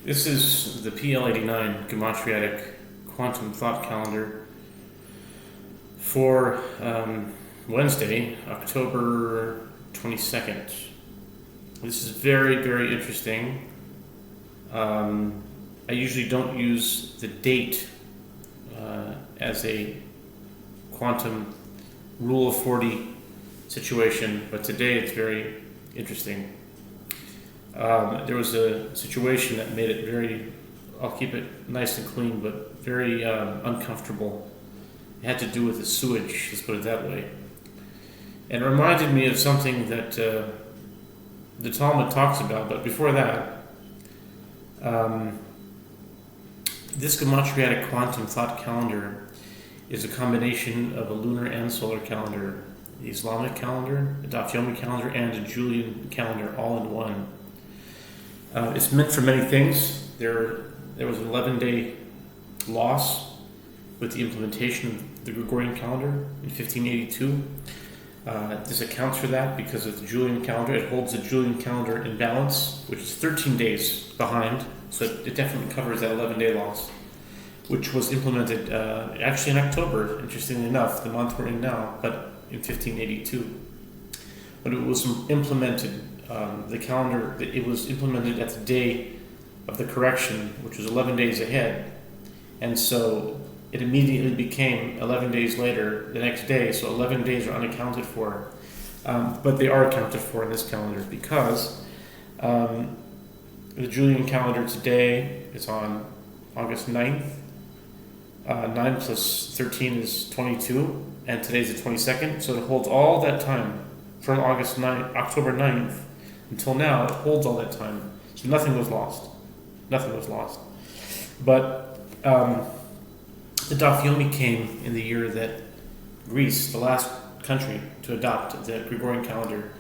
This is the PL-89 Gematriatic Quantum Thought Calendar for Wednesday, October 22nd. This is very, very interesting. I usually don't use the date as a quantum rule of 40 situation, but today it's very interesting. There was a situation that made it very, I'll keep it nice and clean, but very uncomfortable. It had to do with the sewage, let's put it that way. And it reminded me of something that the Talmud talks about, but before that, this Gematriatic Quantum Thought Calendar is a combination of a lunar and solar calendar, the Islamic calendar, the Daf Yomi calendar, and a Julian calendar all in one. It's meant for many things. There was an 11-day loss with the implementation of the Gregorian calendar in 1582. This accounts for that because of the Julian calendar. It holds the Julian calendar in balance, which is 13 days behind, so it definitely covers that 11-day loss, which was implemented actually in October, interestingly enough, the month we're in now, but in 1582. When it was implemented, the calendar, it was implemented at the day of the correction, which was 11 days ahead, and so it immediately became 11 days later the next day, so 11 days are unaccounted for, but they are accounted for in this calendar because the Julian calendar today is on August 9th. 9 plus 13 is 22, and today's the 22nd, so it holds all that time from October 9th until now. It holds all that time, so nothing was lost. Nothing was lost. But the Daf Yomi came in the year that Greece, the last country to adopt the Gregorian calendar,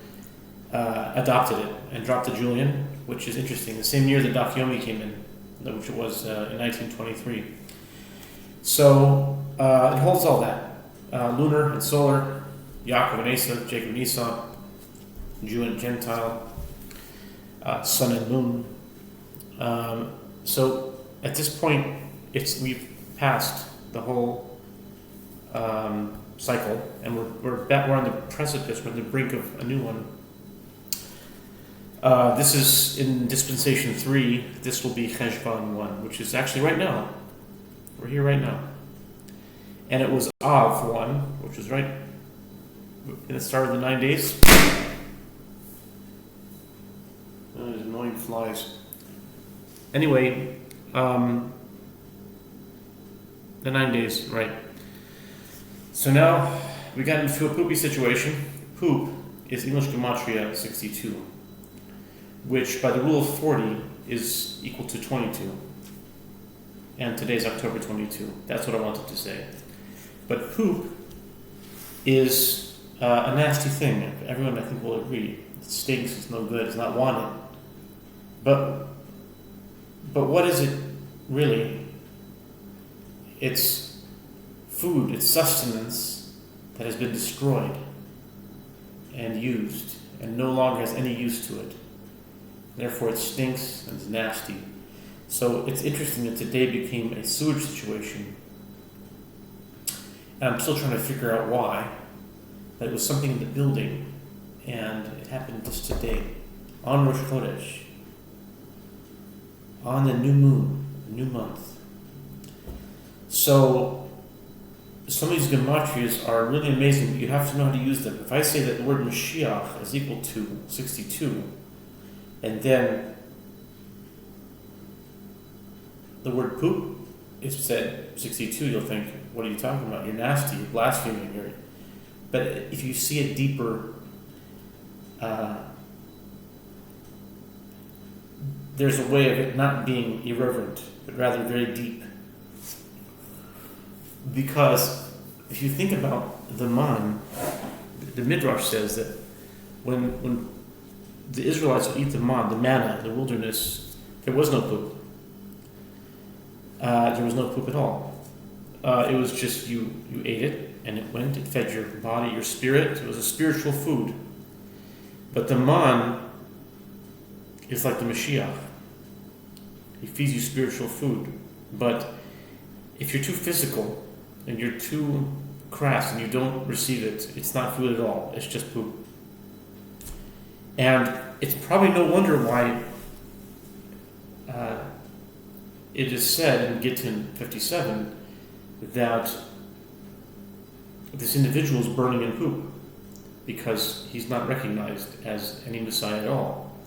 adopted it and dropped the Julian, which is interesting. The same year that Daf Yomi came in, which was in 1923. So it holds all that. Lunar and solar, Yaakov and Esau, Jacob and Esau, Jew and Gentile, sun and moon. So at this point, we've passed the whole cycle, and we're on the precipice, we're on the brink of a new one. This is in Dispensation 3. This will be Cheshvan 1, which is actually right now. We're here right now. And it was Av 1, which was right in the start of the 9 days. Those annoying flies. Anyway, the 9 days, right. So now we got into a poopy situation. Poop is English Gematria 62, which by the rule of 40 is equal to 22. And today's October 22. That's what I wanted to say. But poop is a nasty thing. Everyone, I think, will agree. It stinks, it's no good, it's not wanted. But what is it really? It's food, it's sustenance that has been destroyed and used and no longer has any use to it. Therefore it stinks and it's nasty. So it's interesting that today became a sewage situation. And I'm still trying to figure out why. But it was something in the building, and it happened just today, on Rosh Chodesh, on the new moon, new month. So some of these gematrias are really amazing, but you have to know how to use them. If I say that the word Mashiach is equal to 62, and then the word poop is said 62, you'll think, what are you talking about? You're nasty, you're blaspheming. But if you see it deeper, there's a way of it not being irreverent, but rather very deep. Because if you think about the man, the Midrash says that when the Israelites would eat the man, the manna, the wilderness, there was no poop. There was no poop at all. It was just you ate it, and it fed your body, your spirit. It was a spiritual food. But the man is like the Mashiach. He feeds you spiritual food. But if you're too physical and you're too crass and you don't receive it, it's not food at all. It's just poop. And it's probably no wonder why it is said in Gittin 57 that this individual is burning in poop because he's not recognized as any Messiah at all,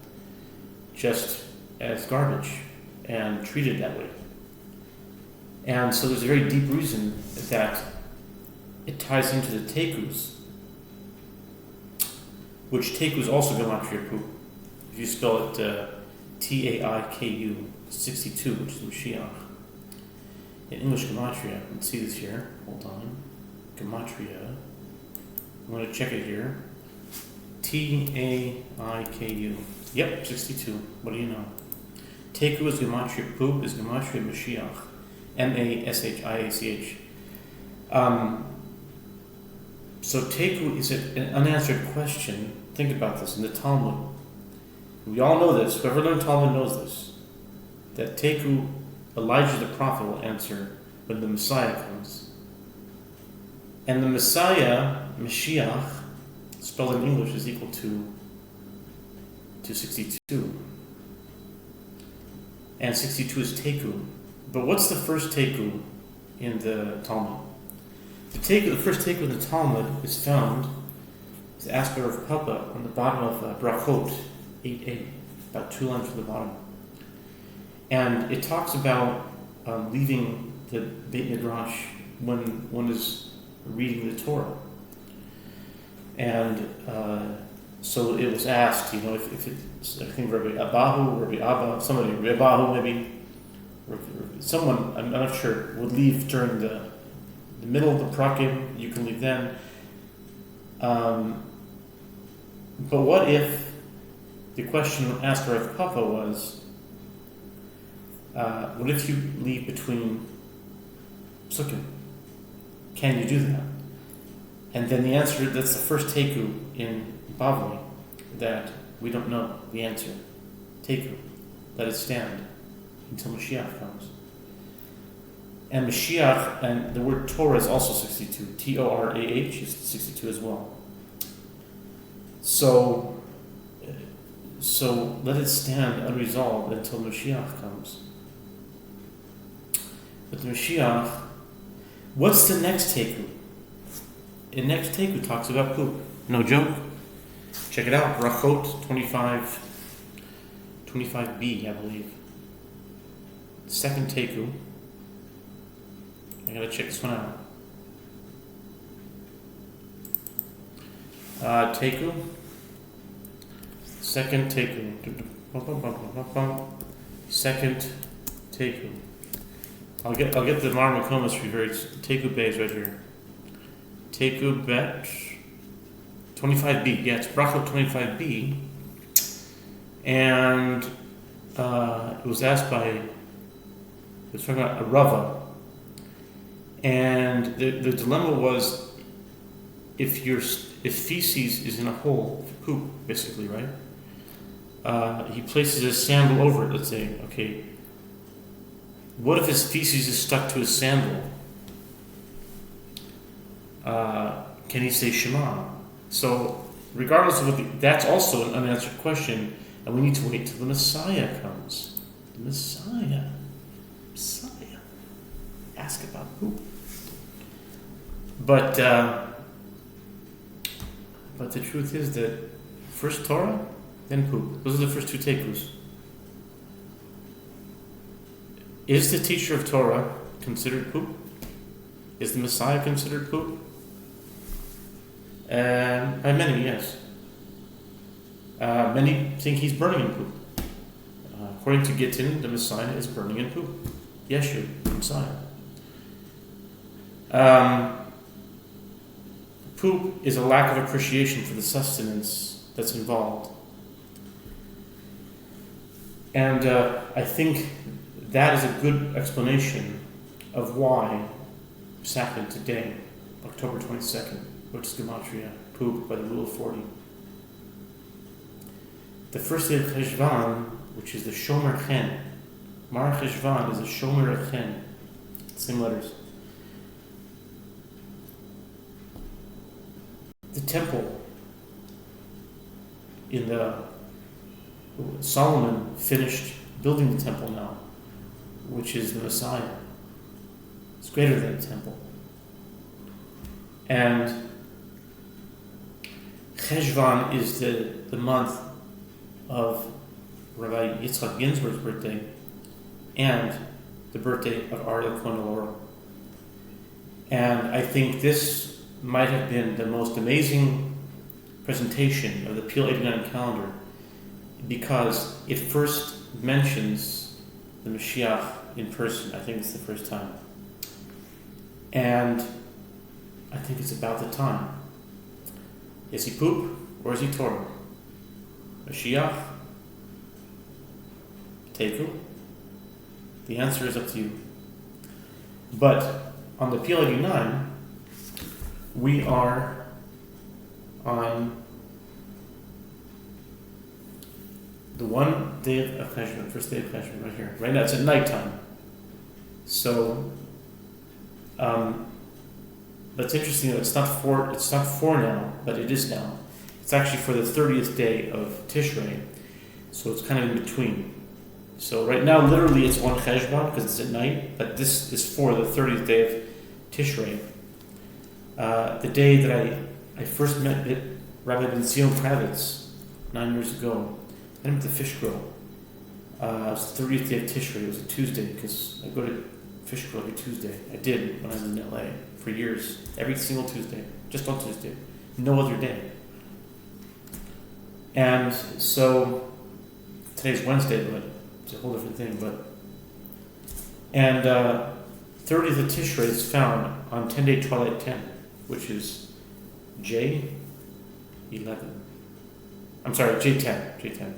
just as garbage and treated that way. And so there's a very deep reason that it ties into the Tekus, which Tekus also gematria poop. If you spell it T-A-I-K-U, 62, which is Mashiach. In English gematria, let's see this here. Hold on. Gematria. I'm going to check it here. T-A-I-K-U. Yep, 62. What do you know? Teku is gematria poop, is gematria Mashiach. M-A-S-H-I-A-C-H. So Teku is an unanswered question. Think about this in the Talmud. We all know this. Whoever learned Talmud knows this. That Teku, Elijah the prophet will answer when the Messiah comes. And the Messiah, Mashiach, spelled in English, is equal to 62. And 62 is Teku. But what's the first Teku in the Talmud? The first Teku in the Talmud is found, is asked by Rav Papa on the bottom of Brachot 8a, about 2 lines from the bottom. And it talks about leaving the Beit Midrash when one is reading the Torah. And so it was asked, if it's, I think Rabbi Abahu, Rabbi Abba, somebody, Rabbi Abahu maybe, someone, I'm not sure, would leave during the middle of the prakim, you can leave then. But what if the question asked by Rav Papa was, what if you leave between psukim? Can you do that? And then the answer, that's the first teku in Bavli, that we don't know the answer. Teku, let it stand until Mashiach comes. And Mashiach, and the word Torah is also 62. T-O-R-A-H is 62 as well. So let it stand unresolved until Mashiach comes. But the Mashiach, what's the next teku? The next teku talks about poop. No joke. Check it out. Brachot 25b, I believe. Second teku. I gotta check this one out. Teku. Second teku. Second teku. I'll get the Marmakomas for you. Teku Bay is right here. Teku Bet 25b. Yeah, it's Brachot 25b. And it was asked by, it was talking about a Rava. And the dilemma was, if feces is in a hole, poop basically, right? He places his sandal over it, let's say. Okay, what if his feces is stuck to his sandal? Can he say Shema? So regardless of that's also an unanswered question, and we need to wait till the Messiah comes. The Messiah. Ask about poop. But the truth is that first Torah, then poop. Those are the first two tekus. Is the teacher of Torah considered poop? Is the Messiah considered poop? By many, yes. Many think he's burning in poop. According to Gittin, the Messiah is burning in poop. Yeshua, the Messiah. Poop is a lack of appreciation for the sustenance that's involved. And I think that is a good explanation of why Sakin today, October 22nd, which is Gematria, poop by the rule of 40. The first day of Cheshvan, which is the Shomer Chen, Mar Cheshvan is a Shomer Chen. Same letters. The temple in the Solomon finished building the temple now, which is the Messiah. It's greater than the temple. And Cheshvan is the month of Rabbi Yitzchak Ginsburg's birthday and the birthday of Arya Cohen Laurel. And I think this might have been the most amazing presentation of the PL-89 calendar because it first mentions the Mashiach in person. I think it's the first time. And I think it's about the time. Is he poop or is he Torah? Mashiach? Teku? The answer is up to you. But on the PL-89, we are on the one day of Cheshvan, first day of Cheshvan, right here. Right now, it's at nighttime. So, that's interesting. It's not four now, but it is now. It's actually for the 30th day of Tishrei, so it's kind of in between. So right now, literally, it's on Cheshvan because it's at night, but this is for the 30th day of Tishrei. The day that I first met Rabbi Ben Zion Kravitz 9 years ago. I met the Fish Grill. It was the 30th day of Tishrei. It was a Tuesday because I go to Fish Grill every Tuesday. I did when I was in LA for years. Every single Tuesday. Just on Tuesday. No other day. And so, today's Wednesday, but it's a whole different thing. And 30th of Tishrei is found on 10-day twilight 10, which is J11. I'm sorry, J10.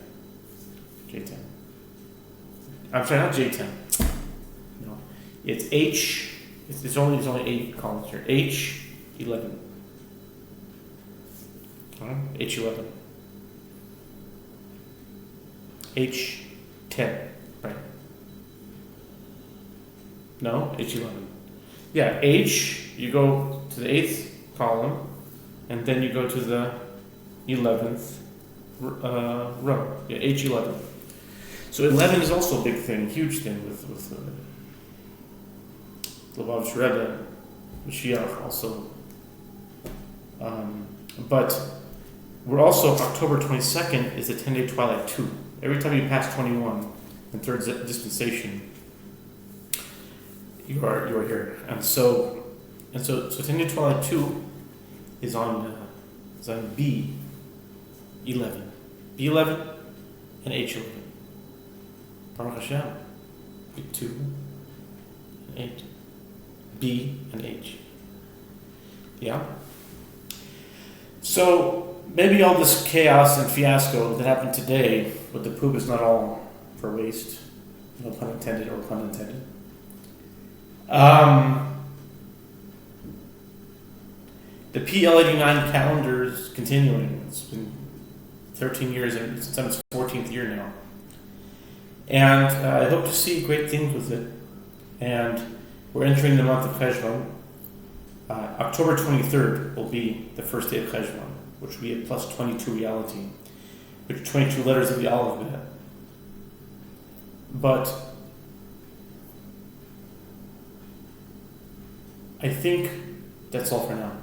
I'm sorry, not J10. No, it's H. It's only 8 columns here. H11. All right, H11. H10. Right. No, H11. Yeah, H. You go to the 8th column, and then you go to the 11th row. Yeah, H11. So 11 is also a big thing, huge thing with Lubavitch Rebbe, Mashiach also. But we're also, October 22nd is the 10-day twilight 2. Every time you pass 21 in third dispensation, you are here. And so 10-day twilight 2 is on B11. B11 and H11. Baruch Hashem. B2 and 8. B and H. Yeah? So maybe all this chaos and fiasco that happened today with the poop is not all for waste. No pun intended or pun intended. The PL-89 calendar is continuing. It's been 13 years and it's on its 14th year now. And I hope to see great things with it. And we're entering the month of Cheshvan. October 23rd will be the first day of Cheshvan, which will be a plus 22 reality, which are 22 letters of the alphabet. But I think that's all for now.